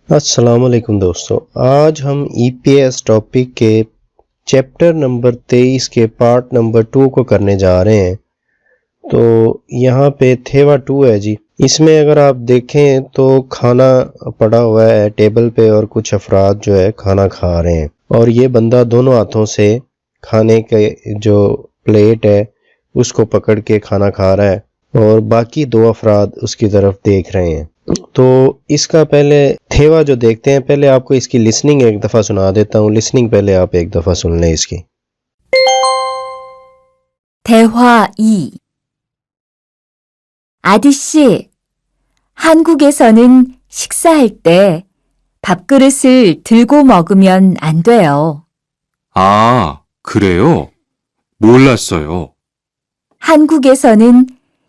अस्सलामुअलैकुम दोस्तों, आज हम ईपीएस टॉपिक के चैप्टर नंबर 23 के पार्ट नंबर 2 को करने जा रहे हैं। तो यहाँ पे थेवा 2 है जी। इसमें अगर आप देखें तो खाना पड़ा हुआ है टेबल पे और कुछ अफराद जो है खाना खा रहे हैं और ये बंदा दोनों हाथों से खाने के जो प्लेट है उसको पकड़ के खाना खा रहा है और बाकी दो अफराद उसकी तरफ देख रहे हैं। तो इसका पहले थेवा जो देखते हैं, पहले आपको इसकी लिसनिंग एक दफ़ा सुना देता हूँ। लिसनिंग पहले आप एक दफ़ा सुन लें इसकी। 대화 2. 아디씨, 한국에서는 식사할 때 밥그릇을 들고 먹으면 안 돼요. 아, 그래요? 몰랐어요. 한국에서는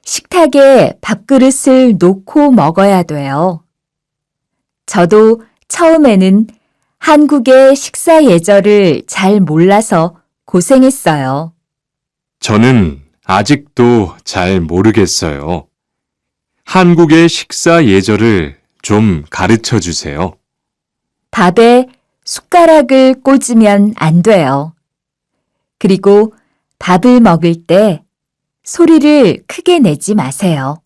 식탁에 밥그릇을 놓고 먹어야 돼요. 저도 처음에는 한국의 식사 예절을 잘 몰라서 고생했어요. 저는 아직도 잘 모르겠어요. 한국의 식사 예절을 좀 가르쳐 주세요. 밥에 숟가락을 꽂으면 안 돼요. 그리고 밥을 먹을 때 소리를 크게 내지 마세요.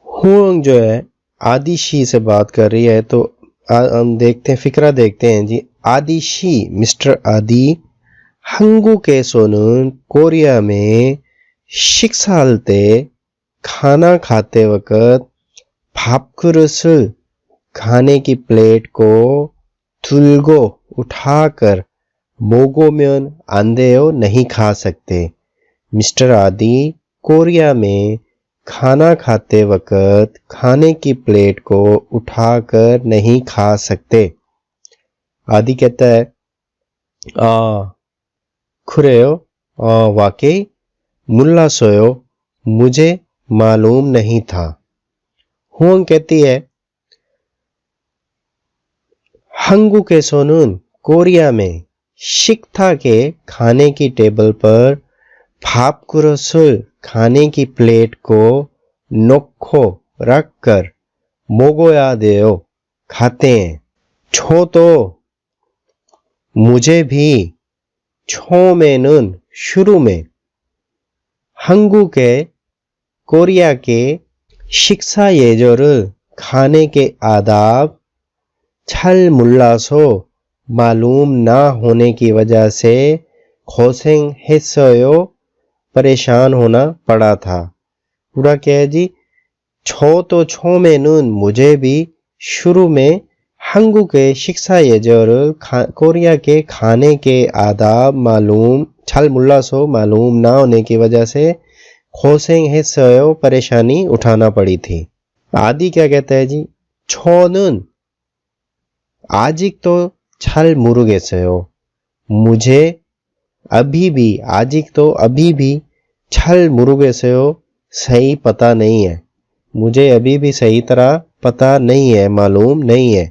हुआंग जो है आदिशी से बात कर रही है, तो हम देखते हैं, फिक्रा देखते हैं जी। आदिशी मिस्टर आदि 한국에서는 कोरिया में 식사할 때 खाना खाते वक्त 밥그릇을 खाने की प्लेट को 들고 उठाकर 먹으면 안 돼요 नहीं खा सकते। मिस्टर आदि कोरिया में खाना खाते वक्त खाने की प्लेट को उठाकर नहीं खा सकते। आदि कहता है खुरेयो वाकई मुल्लासोयो मुझे मालूम नहीं था। हुआंग कहती है 한국에서는 कोरिया में 식탁에 खाने की टेबल पर 밥그릇을 खाने की प्लेट को 놓고 रखकर 먹어야 돼요 खाते हैं। छो तो मुझे भी 처음에는 शुरू में 한국의 कोरिया के शिक्षा 예절을 खाने के आदाब 잘 몰라서 मालूम ना होने की वजह से 고생했어요 परेशान होना पड़ा था। पूरा क्या है जी? छो तो छो मेनून मुझे भी शुरू में 한국의 शिक्षा 예절을 कोरिया के खाने के आदाब मालूम 잘 몰라서 मालूम ना होने की वजह से 고생했어요 परेशानी उठाना पड़ी थी। आदि क्या कहता है जी? छो는 아직도 잘 모르겠어요 मुझे अभी भी 아직도 अभी भी 잘 모르겠어요 सही पता नहीं है। मुझे अभी भी सही तरह पता नहीं है, मालूम नहीं है।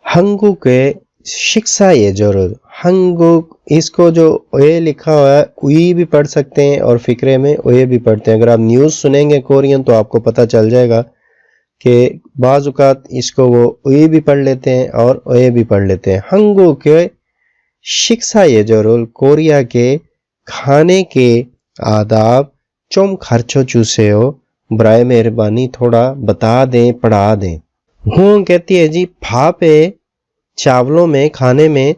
한국의 शिक्षा 예절, 한국 इसको जो ओए लिखा हुआ है उई भी पढ़ सकते हैं और फिक्रे में ओए भी पढ़ते हैं। अगर आप न्यूज़ सुनेंगे कोरियन तो आपको पता चल जाएगा कि बाज़ औक़ात इसको वो ओए भी पढ़ लेते हैं और ओए भी पढ़ लेते हैं। 한국의 शिक्षा 예절을 कोरिया के खाने के आदाब 좀 가르쳐 주세요 बराए मेहरबानी थोड़ा बता दें, पढ़ा दें। हूँ कहती है जी भापे चावलों में खाने में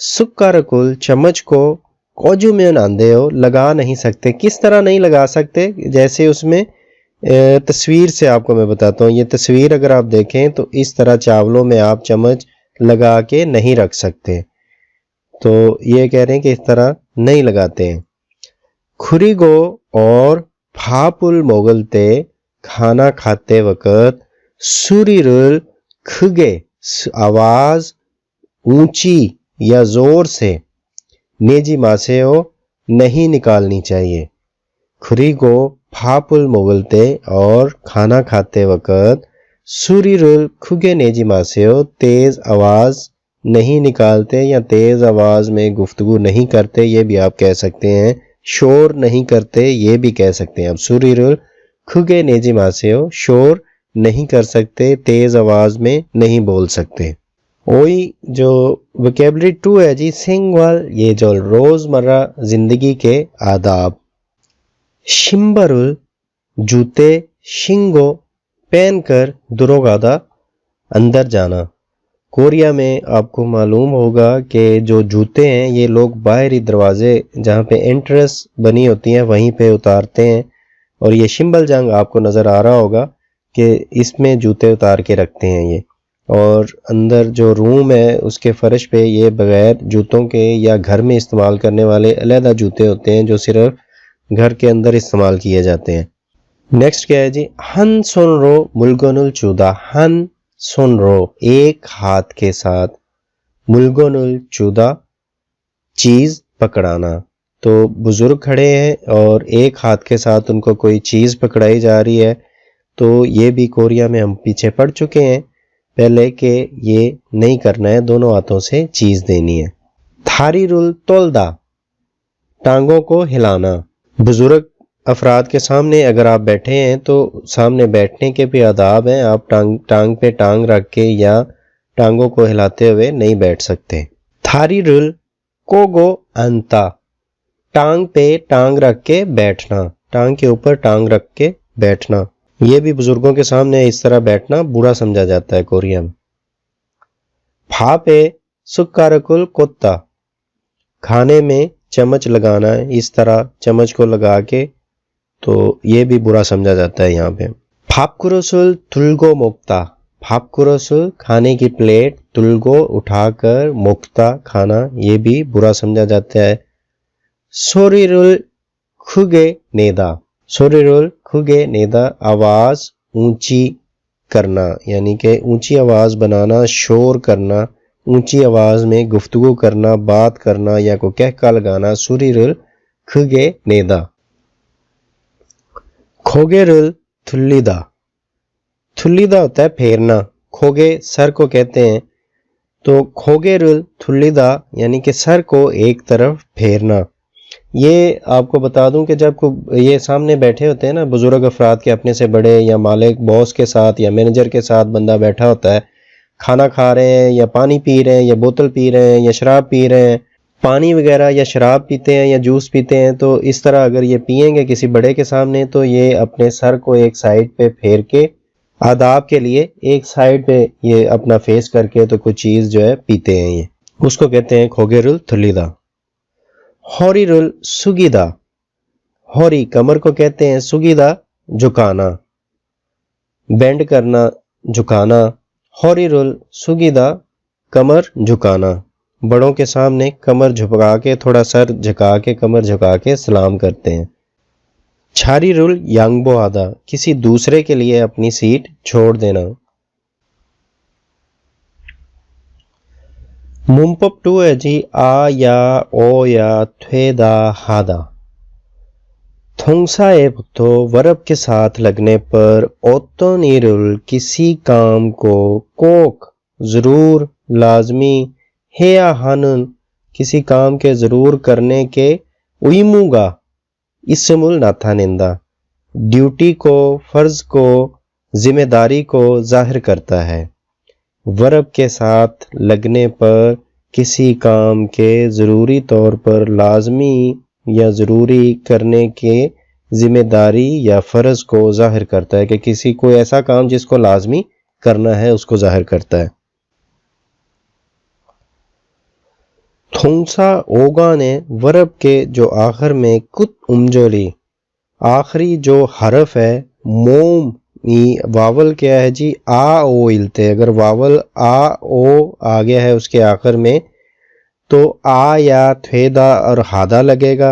सुक्कारकुल चम्मच को कोजुमेन आंदेओ लगा नहीं सकते। किस तरह नहीं लगा सकते? जैसे उसमें तस्वीर से आपको मैं बताता हूँ। ये तस्वीर अगर आप देखें तो इस तरह चावलों में आप चम्मच लगा के नहीं रख सकते। तो ये कह रहे हैं कि इस तरह नहीं लगाते हैं। खुरीगो और भापुल मोगलते खाना खाते वक्त सूरीरुल खगे आवाज ऊंची या जोर से नेजी मासेओ नहीं निकालनी चाहिए। खुरीगो भापुल मोगलते और खाना खाते वक्त सूरीरुल खुगे नेजी मासेओ तेज आवाज नहीं निकालते या तेज आवाज में गुफ्तगू नहीं करते, ये भी आप कह सकते हैं। शोर नहीं करते, ये भी कह सकते हैं। अब सूरीरुल खुगे नेजी मासेओ शोर नहीं कर सकते, तेज आवाज में नहीं बोल सकते। वही जो वोकेबलरी 2 है जी सिंगल, ये जो रोजमर्रा जिंदगी के आदाब। शिम्बरुल जूते, शिंगो पहनकर दुरोगादा अंदर जाना। कोरिया में आपको मालूम होगा कि जो जूते हैं ये लोग बाहरी दरवाजे जहाँ पे एंट्रेंस बनी होती है वहीं पे उतारते हैं, और ये शिम्बल जंग आपको नज़र आ रहा होगा कि इसमें जूते उतार के रखते हैं ये। और अंदर जो रूम है उसके फर्श पे ये बगैर जूतों के या घर में इस्तेमाल करने वाले अलहदा जूते होते हैं जो सिर्फ घर के अंदर इस्तेमाल किए जाते हैं। नेक्स्ट क्या है जी, हन सोनरो मुल्गोनुल चूदा। हन सोनरो एक हाथ के साथ, मुल्गोनुल चूदा चीज पकड़ाना। तो बुजुर्ग खड़े हैं और एक हाथ के साथ उनको कोई चीज पकड़ाई जा रही है। तो ये भी कोरिया में हम पीछे पड़ चुके हैं पहले कि ये नहीं करना है, दोनों हाथों से चीज देनी है। थारी रुल तोलदा, टांगों को हिलाना। बुजुर्ग अफराद के सामने अगर आप बैठे हैं तो सामने बैठने के भी आदाब हैं, आप टांग पे टांग रख के या टांगों को हिलाते हुए नहीं बैठ सकते। थारी रुल कोगो अंता, टांग पे टांग रख के बैठना, टांग के ऊपर टांग रख के बैठना। ये भी बुजुर्गों के सामने इस तरह बैठना बुरा समझा जाता है कोरिया में। फा पे सुक्कारकुल कोत्ता, खाने में चम्मच लगाना है, इस तरह चम्मच को लगा के, तो ये भी बुरा समझा जाता है यहाँ पे। फापकुरसुल तुलगो मोक्ता, फापकुरसुल खाने की प्लेट, तुलगो उठाकर, मोक्ता खाना, ये भी बुरा समझा जाता है। सोरिरुल खुगे नेदा, सोरिरुल खुगे नेदा आवाज ऊंची करना, यानी कि ऊंची आवाज बनाना, शोर करना, ऊंची आवाज में गुफ्तगू करना, बात करना या को कहका लगाना। सुरिरुल खुगे नेदा। खोगेरुल थुल्लीदा, थुल्लीदा होता है फेरना, खोगे सर को कहते हैं, तो खोगेरुल थुल्लीदा यानी कि सर को एक तरफ फेरना। ये आपको बता दूं कि जब ये सामने बैठे होते हैं ना बुजुर्ग अफराद के अपने से बड़े, या मालिक बॉस के साथ या मैनेजर के साथ बंदा बैठा होता है, खाना खा रहे हैं या पानी पी रहे हैं या बोतल पी रहे हैं या शराब पी रहे हैं, पानी वगैरह या शराब पीते हैं या जूस पीते हैं, तो इस तरह अगर ये पिएंगे किसी बड़े के सामने तो ये अपने सर को एक साइड पे फेर के आदाब के लिए एक साइड पे ये अपना फेस करके तो कुछ चीज जो है पीते हैं, ये उसको कहते हैं खोगेरुल थुल्लीदा। हौरीरुल सुगीदा, हौरी कमर को कहते हैं, सुगीदा झुकाना, बेंड करना, झुकाना। हौरीरुल सुगीदा कमर झुकाना, बड़ों के सामने कमर झुका के, थोड़ा सर झुका के, कमर झुका के सलाम करते हैं। छारी रुल यांगबो आदा, किसी दूसरे के लिए अपनी सीट छोड़ देना। मुंपप 2 है जी, आ या ओ या थ्वेदा हादा। थोंगसा ए पुत्तो वर्ब के साथ लगने पर ओत्तोनीरुल किसी काम को, कोक जरूर, लाजमी, हेया हानुन किसी काम के जरूर करने के, उइमुगा इसमुल नाथानिंदा ड्यूटी को, फर्ज को, जिम्मेदारी को जाहिर करता है। वर्ब के साथ लगने पर किसी काम के जरूरी तौर पर लाजमी या जरूरी करने के जिम्मेदारी या फर्ज को जाहिर करता है, कि किसी कोई ऐसा काम जिसको लाजमी करना है उसको जाहिर करता है। थोंसा ओगा ने वर्ब के जो आखिर में कुत उमजोली, आखिरी जो हरफ है मोम, वावल क्या है जी, आ ओ इलते, अगर वावल आ ओ आ गया है उसके आखिर में तो आ या थेदा और हादा लगेगा।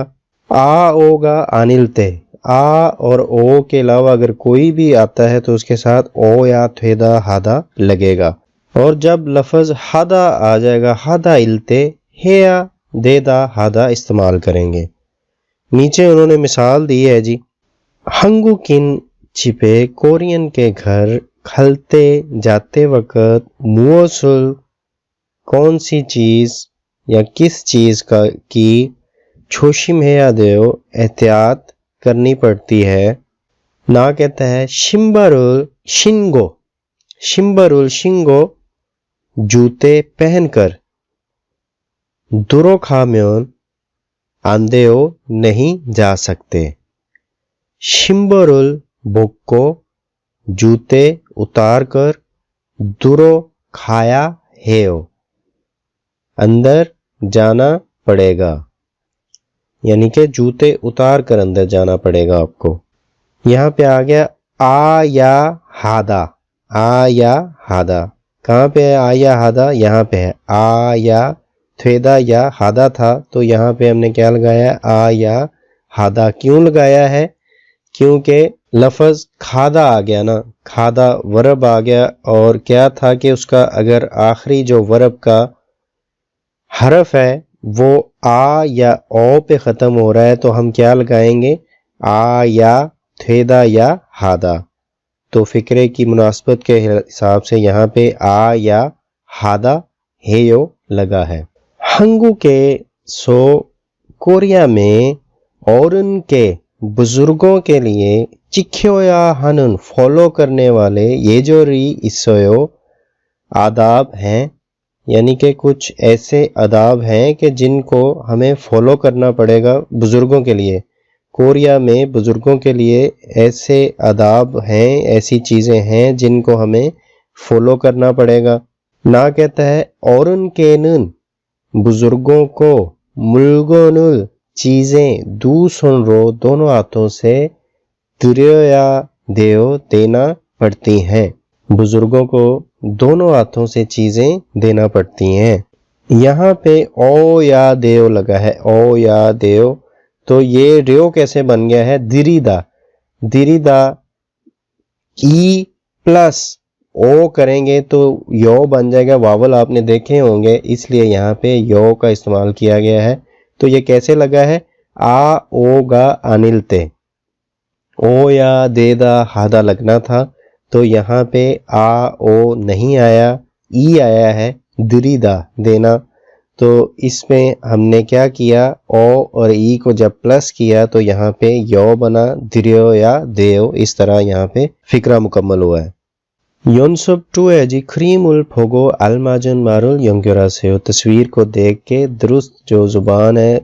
आ ओगा अनिलते, आ और ओ के अलावा अगर कोई भी आता है तो उसके साथ ओ या थेदा हादा लगेगा। और जब लफ्ज हादा आ जाएगा, हादा इलते, हेया देदा हादा इस्तेमाल करेंगे। नीचे उन्होंने मिसाल दी है जी, हंगू किन छिपे कोरियन के घर, खलते जाते वक्त, मुओसुल कौन सी चीज या किस चीज का की, छोशिम हेया देओ एहतियात करनी पड़ती है। ना कहता है शिम्बरुल शिंगो, शिम्बरुल शिंगो जूते पहनकर 들어가면 안 돼요 नहीं जा सकते। 신발을 벗고 जूते उतारकर 들어가야 해요 अंदर जाना पड़ेगा, यानी कि जूते उतार कर अंदर जाना पड़ेगा आपको। यहाँ पे आ गया आ या हादा। आ या हादा कहाँ पे है? आ या हादा यहाँ पे है। आ या थेदा या हादा था, तो यहाँ पे हमने क्या लगाया? आ या हादा। क्यों लगाया है? क्योंकि लफ्ज खादा आ गया ना, खादा वर्ब आ गया, और क्या था कि उसका अगर आखिरी जो वर्ब का हरफ है वो आ या ओ पे ख़त्म हो रहा है, तो हम क्या लगाएंगे? आ या थेदा या हादा। तो फिक्रे की मुनासबत के हिसाब से यहाँ पे आ या हादा हेयो लगा है। हंगुके सो कोरिया में और उनके बुजुर्गों के लिए चिख्योया हनन फॉलो करने वाले ये जो री इसोयो आदाब हैं, यानी कि कुछ ऐसे आदाब हैं कि जिनको हमें फॉलो करना पड़ेगा बुजुर्गों के लिए। कोरिया में बुजुर्गों के लिए ऐसे आदाब हैं, ऐसी चीज़ें हैं जिनको हमें फॉलो करना पड़ेगा। ना कहता है और उनके नन बुजुर्गों को मुल्गोनुल चीज़ें दू सुन रो दोनों हाथों से द्रिया देओ देना पड़ती हैं। बुजुर्गों को दोनों हाथों से चीज़ें देना पड़ती हैं। यहाँ पे ओ या देओ लगा है, ओ या देओ, तो ये रेओ कैसे बन गया है? दिरीदा। दिरीदा ई प्लस ओ करेंगे तो यो बन जाएगा। वावल आपने देखे होंगे, इसलिए यहाँ पे यो का इस्तेमाल किया गया है। तो ये कैसे लगा है? आ ओ गा अनिलते, ओ या देदा हादा लगना था, तो यहाँ पे आ ओ नहीं आया, ई आया है, दिरीदा देना। तो इसमें हमने क्या किया? ओ और ई को जब प्लस किया तो यहाँ पे यो बना, दिरियो या देओ। इस तरह यहाँ पे फिक्रा मुकम्मल हुआ है। योनसब टू है जी, क्रीमुल फोगो अलमाजन मारुल यंग्योरा से। तस्वीर को देख के दुरुस्त जो जुबान है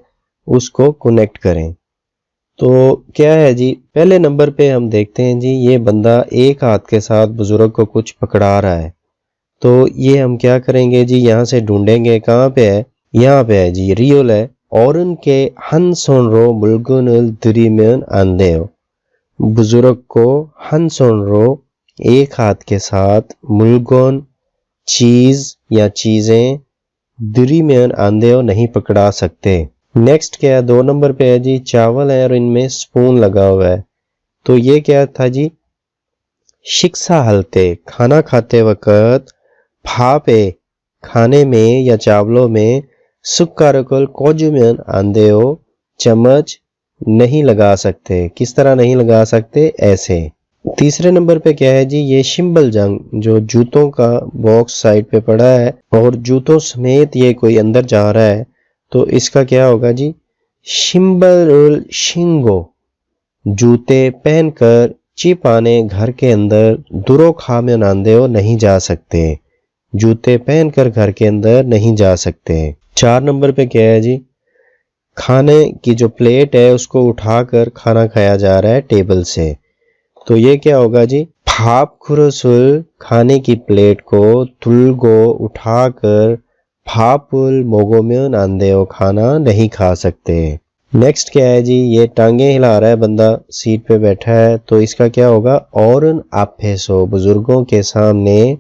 उसको कनेक्ट करें। तो क्या है जी, पहले नंबर पे हम देखते हैं जी, ये बंदा एक हाथ के साथ बुजुर्ग को कुछ पकड़ा रहा है। तो ये हम क्या करेंगे जी, यहाँ से ढूंढेंगे कहाँ पे है? यहाँ पे है जी, रियल है। और उनके हन सोन रो मुल्गुनुल द्रीमेन आंदेओ, बुजुर्ग को हन सोन रो एक हाथ के साथ मुल्गोन चीज या चीजें द्रीमेन आंदेओ नहीं पकड़ा सकते। नेक्स्ट क्या है? 2 नंबर पे है जी, चावल है और इनमें स्पून लगा हुआ है। तो ये क्या था जी? शिक्षा हलते खाना खाते वक्त फापे खाने में या चावलों में सुक्कारकुल कोजुमेन आंदेओ चम्मच नहीं लगा सकते। किस तरह नहीं लगा सकते? ऐसे। तीसरे नंबर पे क्या है जी? ये शिम्बल जंग जो जूतों का बॉक्स साइड पे पड़ा है और जूतों समेत ये कोई अंदर जा रहा है, तो इसका क्या होगा जी? शिम्बल शिंगो जूते पहनकर चिपाने घर के अंदर दुरो खामे नांदेओ नहीं जा सकते। जूते पहनकर घर के अंदर नहीं जा सकते। 4 नंबर पे क्या है जी? खाने की जो प्लेट है उसको उठाकर खाना खाया जा रहा है टेबल से। तो ये क्या होगा जी? फाप खुरसुल खाने की प्लेट को तुलगो उठाकर फापुल मोगोम्योन आंदेओ खाना नहीं खा सकते। नेक्स्ट क्या है जी? ये टांगे हिला रहा है बंदा, सीट पे बैठा है, तो इसका क्या होगा? और उन आफेसो बुजुर्गों के सामने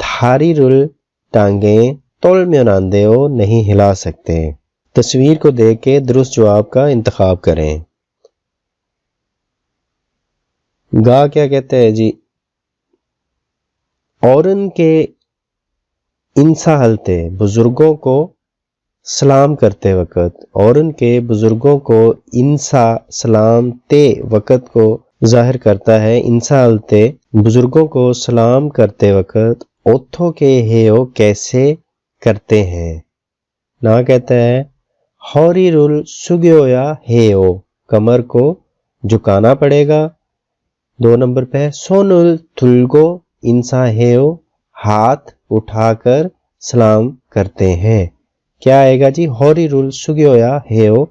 थारी रुल टांगे तोलम्योन आंदेओ नहीं हिला सकते। तस्वीर को देख के दुरुस्त जवाब का इंतखाब करें। गा क्या कहते हैं जी? और उनके इंसा हलते बुजुर्गों को सलाम करते वक्त, और उनके बुजुर्गों को इंसा सलाम ते वक्त को जाहिर करता है। इंसा हलते बुजुर्गों को सलाम करते वक्त ओथो के हेयो कैसे करते हैं? ना कहता है हौरी रुल सुग्योया हेयो कमर को झुकाना पड़ेगा। 2 नंबर पे है सोनुल तुलगो इंसा हेयो हाथ उठाकर सलाम करते हैं। क्या आएगा जी? 허리를 숙여야 해요.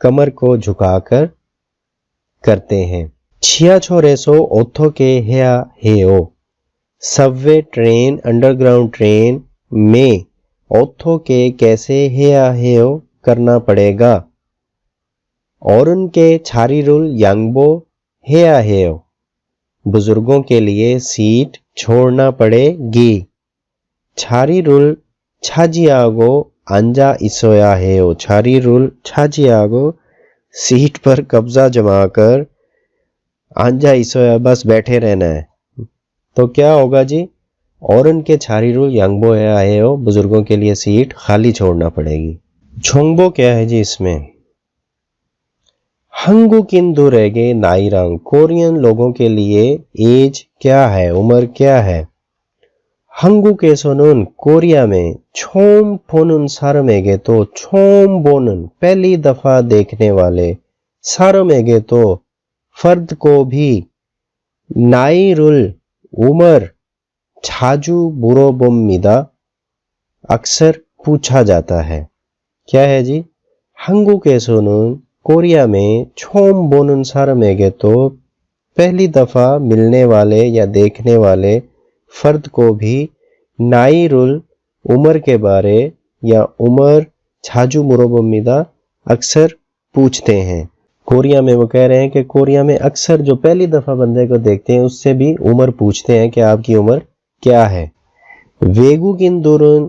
कमर को झुकाकर करते हैं। 지하철에서 어떻게 해야 해요? सबवे ट्रेन, अंडरग्राउंड ट्रेन में 어떻게 कैसे 해야 해요 करना पड़ेगा। और उनके 자리를 양보해야 해요। बुजुर्गों के लिए सीट छोड़ना पड़ेगी। 자리를 차지하고 앉아 있어야 해요। 자리를 차지하고 सीट पर कब्जा जमाकर 앉아 있어야 बस बैठे रहना है। तो क्या होगा जी? और उनके 자리를 양보해야 해요। बुजुर्गों के लिए सीट खाली छोड़ना पड़ेगी। 정보 क्या है जी इसमें? 한국인들에게 나이랑 कोरियन लोगों के लिए एज क्या है, उम्र क्या है? 한국에서는 कोरिया में 처음 보는 사람에게 तो 처음 보는 पहली दफा देखने वाले 사람에게 तो फर्द को भी 나이를 उम्र 자주 물어봅니다। अक्सर पूछा जाता है। क्या है जी? 한국에서는 कोरिया में 처음 보는 사람에게 तो पहली दफा मिलने वाले या देखने वाले फर्द को भी नाइरुल उम्र के बारे या उम्र 자주 물어봅니다 अक्सर पूछते हैं। कोरिया में वो कह रहे हैं कि कोरिया में अक्सर जो पहली दफा बंदे को देखते हैं उससे भी उम्र पूछते हैं कि आपकी उम्र क्या है। 외국인들은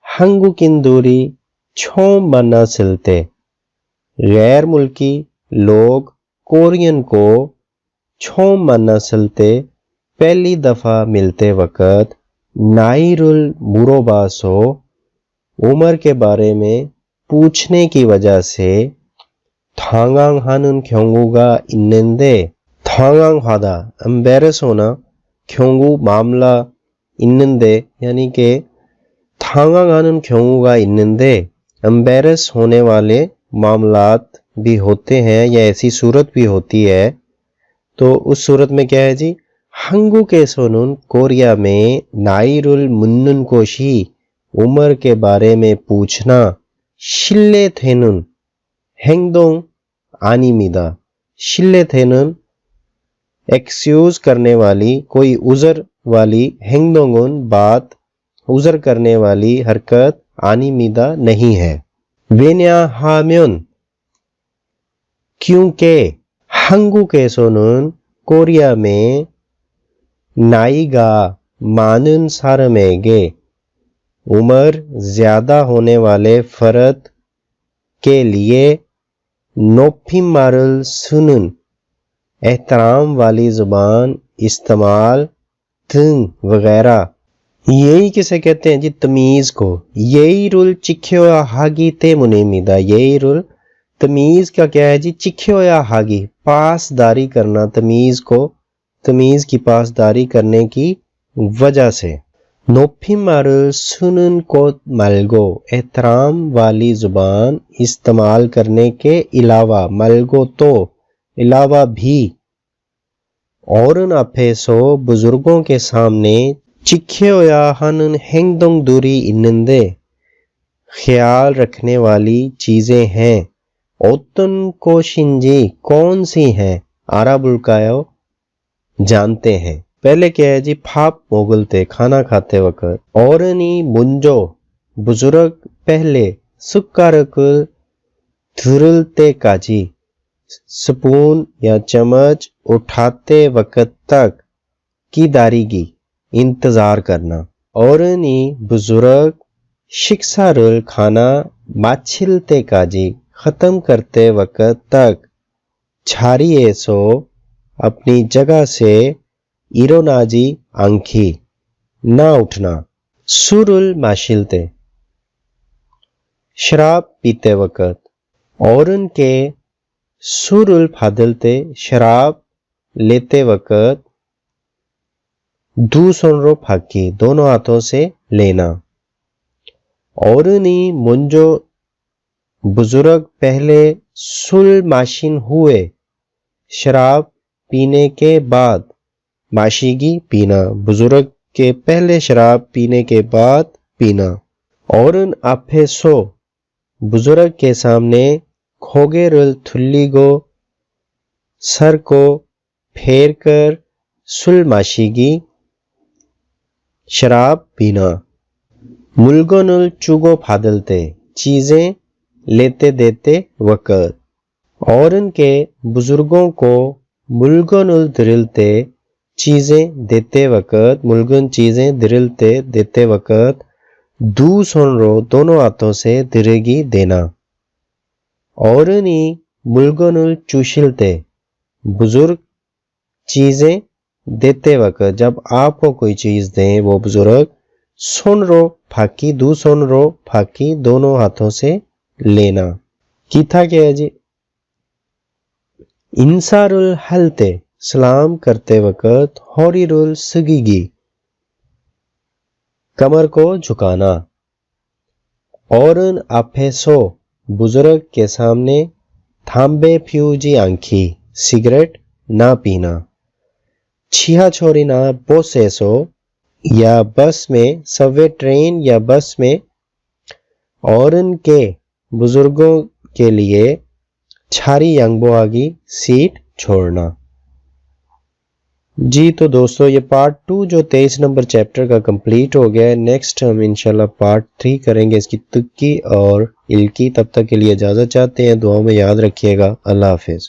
한국인들이 처음 만났을 때 गैर मुल्की लोग कोरियन को 처음 만났을 때 पहली दफा मिलते वक्त नाइरुल मुरोबासो उम्र के बारे में पूछने की वजह से 당황하는 경우가 있는데 당황하다 embarrass होना 경우 मामला 있는데 यानी कि 당황하는 경우가 있는데 embarrass होने वाले मामलात भी होते हैं या ऐसी सूरत भी होती है। तो उस सूरत में क्या है जी? 한국에서는 कोरिया में 나이를 묻는 것이 उम्र के बारे में पूछना 신뢰되는 행동 아닙니다। 신뢰되는 एक्सक्यूज करने वाली कोई उज़र वाली 행동은 बात उज़र करने वाली हरकत 아닙니다 नहीं है। 왜냐하면 क्योंकि 한국에서는 कोरिया में नाइगा 많은 사람에게 उम्र ज्यादा होने वाले फर्द के लिए 높임말을 쓰는 एहतराम वाली जुबान इस्तेमाल 등 वगैरह। यही किसे कहते हैं जी? तमीज को। 예의를 지켜야 하기 때문입니다। 예의를 तमीज का क्या है जी? 지켜야 하기 पासदारी करना, तमीज को तमीज की पासदारी करने की वजह से। 높임말을 쓰는 것 말고 एहतराम वाली जुबान इस्तेमाल करने के अलावा 말고 तो अलावा भी औरन 앞에서 बुजुर्गों के सामने 지켜야 하는 행동들이 있는데 ख्याल रखने वाली चीजें हैं। 어떤 것인지 कौन सी हैं 알아볼까요? जानते हैं। पहले क्या है जी? 밥 먹을 때 खाना खाते वक्त 어른이 먼저 बुजुर्ग पहले 숟가락을 들을 때까지 स्पून या चम्मच उठाते वक्त तक 기다리기 इंतजार करना। 어른이 बुजुर्ग 식사를 खाना 마칠 때까지 खत्म करते वक्त तक 자리에서 अपनी जगह से 일어나지 않기 ना उठना। 술을 마실 때 शराब पीते वक्त औरन के 술을 받을 때 शराब लेते वक्त 두 손으로 받기 दोनों हाथों से लेना। औरनी 먼저 बुजुर्ग पहले 술 마신 हुए शराब पीने के बाद माशीगी पीना। बुजुर्ग के पहले शराब पीने के बाद पीना। औरन आपे सो बुजुर्ग के सामने खोगेरुल थुल्ली को सर को फेर कर सुलमाशीगी शराब पीना। मुल्गोनुल चुगो फादलते चीजें लेते देते वक़्त। औरन के बुजुर्गों को मुल्गोनुल दिरिलते चीजें देते वक़्त, मुल्गन चीजें दिरिलते देते वक़्त दू सोनरो दोनों हाथों से दिरेगी देना। औरनी मुल्गोनुल चुशिलते बुजुर्ग चीजें देते वक़्त, जब आपको कोई चीज दें वो बुजुर्ग सोनरो फाकी दू सोनरो फाकी दोनों हाथों से लेना। किथा क्या है जी? इंसारुल हलते सलाम करते वक़्त हौरीरुल सगीगी कमर को झुकाना। औरन आपे सो बुजुर्ग के सामने थांबे फ्यूजी आंखी सिगरेट ना पीना। छिया छोरी ना बोसे सो या बस में सबवे ट्रेन या बस में औरन के बुजुर्गों के लिए छारी यांगबो आगी सीट छोड़ना। जी तो दोस्तों ये पार्ट 2 जो 23 नंबर चैप्टर का कंप्लीट हो गया है। नेक्स्ट हम इंशाल्लाह पार्ट 3 करेंगे इसकी तुक्की और इल्की। तब तक के लिए इजाज़त चाहते हैं। दुआओं में याद रखिएगा। अल्लाह हाफिज़।